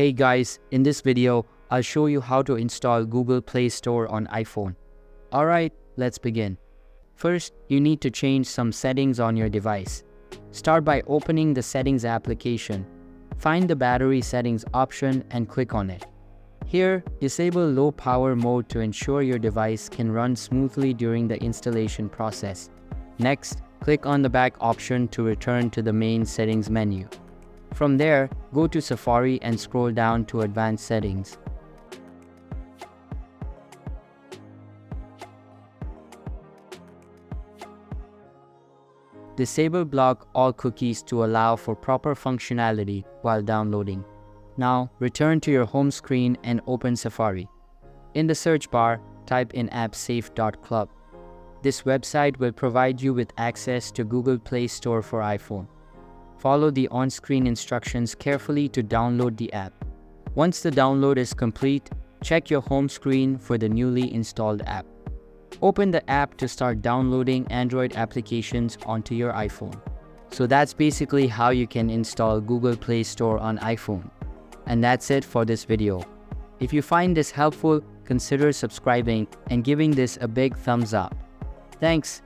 Hey guys, in this video, I'll show you how to install Google Play Store on iPhone. Alright, let's begin. First, you need to change some settings on your device. Start by opening the Settings application. Find the Battery Settings option and click on it. Here, disable Low Power Mode to ensure your device can run smoothly during the installation process. Next, click on the Back option to return to the main settings menu. From there, go to Safari and scroll down to Advanced Settings. Disable Block all cookies to allow for proper functionality while downloading. Now, return to your home screen and open Safari. In the search bar, type in appsafe.club. This website will provide you with access to Google Play Store for iPhone. Follow the on-screen instructions carefully to download the app. Once the download is complete, check your home screen for the newly installed app. Open the app to start downloading Android applications onto your iPhone. So that's basically how you can install Google Play Store on iPhone. And that's it for this video. If you find this helpful, consider subscribing and giving this a big thumbs up. Thanks.